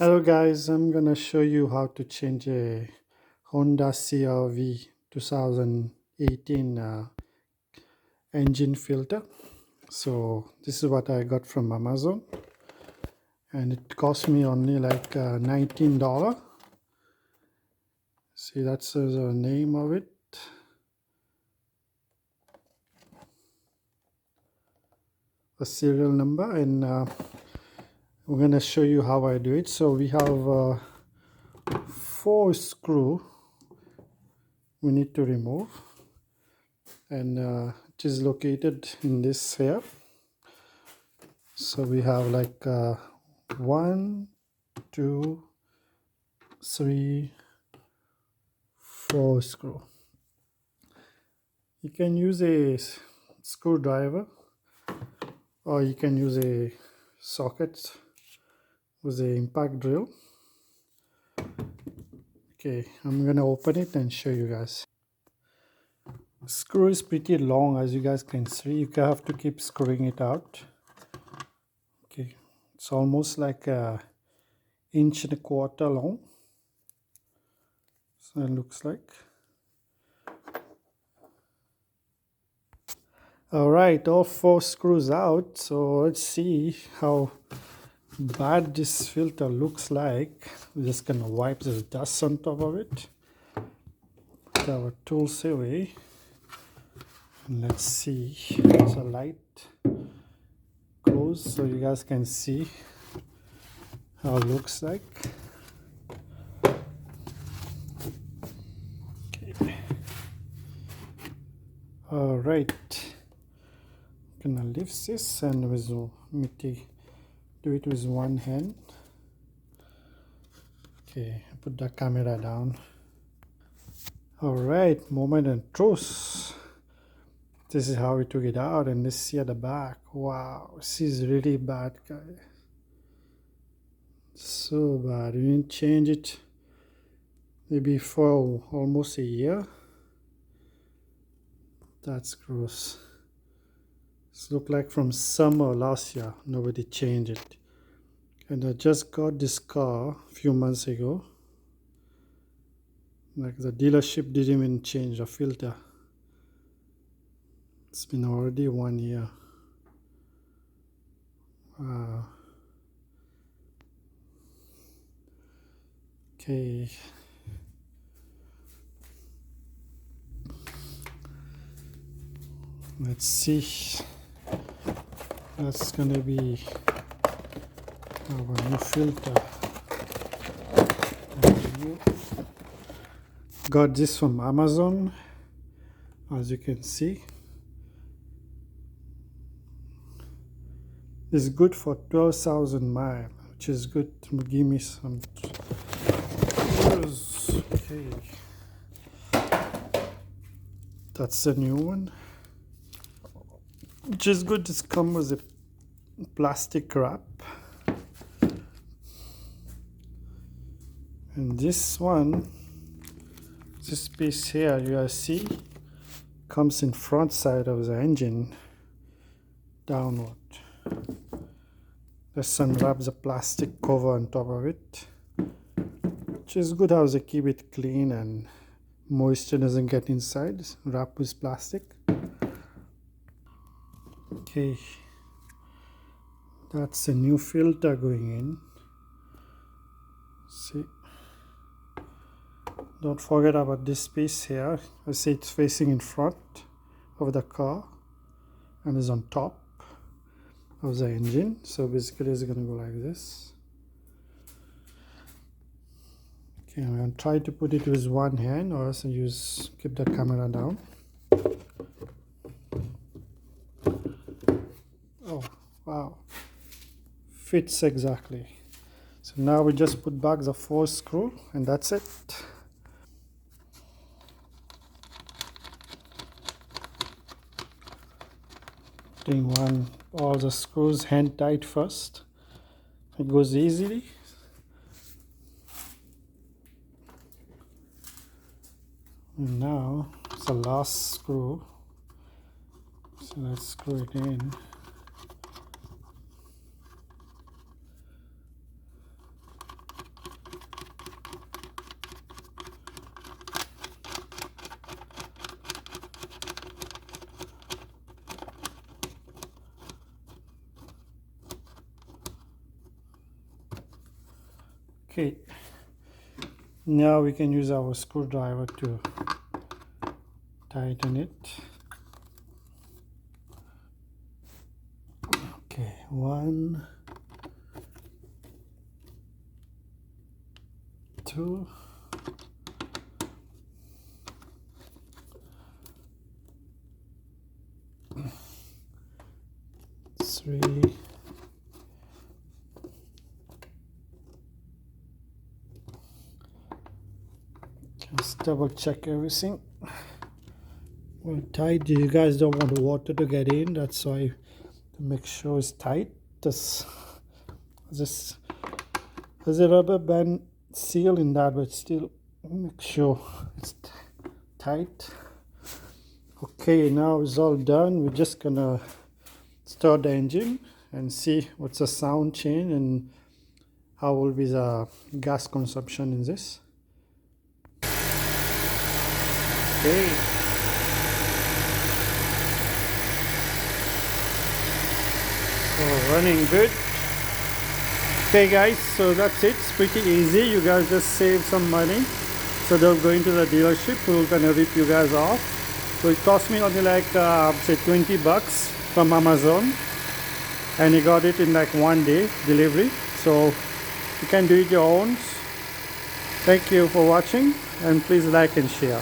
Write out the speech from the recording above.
Hello guys, I'm gonna show you how to change a Honda CR-V 2018 engine filter. So this is what I got from Amazon, and it cost me only like $19. See, that's the name of it. The serial number, and I'm gonna show you how I do it. So we have 4 screws we need to remove, and it is located in this here. So we have like 1, 2, 3, 4 screw. You can use a screwdriver, or you can use a socket with a impact drill. Okay, I'm gonna open it and show you guys. Screw is pretty long, as you guys can see. You have to keep screwing it out. Okay, it's almost like a 1.25 inch long. So it looks like. Alright, all 4 screws out. So let's see how bad this filter looks like. We're just gonna wipe the dust on top of it. Put our tools away. And let's see. There's a light close so you guys can see how it looks like. Okay. Alright. Gonna lift this and do it with one hand. Okay, put the camera down. Alright, moment and truth. This is how we took it out, and let's see at the back. Wow, this is really bad, guys. So bad. We didn't change it maybe for almost a year. That's gross. This looked like from summer last year. Nobody changed it. And I just got this car a few months ago. Like, the dealership didn't even change the filter. It's been already 1 year. Wow. Okay. Let's see. That's gonna be our new filter. Got this from Amazon, as you can see. It's good for 12,000 miles, which is good to give me some. Okay, that's the new one, which is good. This comes with a plastic wrap, and this one, this piece here, you guys see, comes in front side of the engine downward. Let's unwrap the plastic cover on top of it, which is good how they keep it clean and moisture doesn't get inside. Wrap with plastic. Okay, that's a new filter going in. See, don't forget about this piece here. I see it's facing in front of the car and is on top of the engine. So basically it's gonna go like this. Okay, I'm gonna try to put it with one hand, or else keep the camera down. Oh wow, fits exactly. So now we just put back the 4 screw, and that's it. Putting all the screws hand tight first. It goes easily. And now it's the last screw. So let's screw it in. Okay, now we can use our screwdriver to tighten it. Okay, 1, 2, 3, just double check everything. Well, tight. You guys don't want the water to get in, that's why to make sure it's tight. There's a rubber band seal in that, but still make sure it's tight. Okay, now it's all done. We're just gonna start the engine and see what's the sound change and how will be the gas consumption in this. Okay. So running good. Okay guys, so that's it. It's pretty easy. You guys just save some money. So they'll go into the dealership who are gonna rip you guys off. So it cost me only like say $20 from Amazon, and you got it in like 1 day delivery. So you can do it your own. Thank you for watching, and please like and share.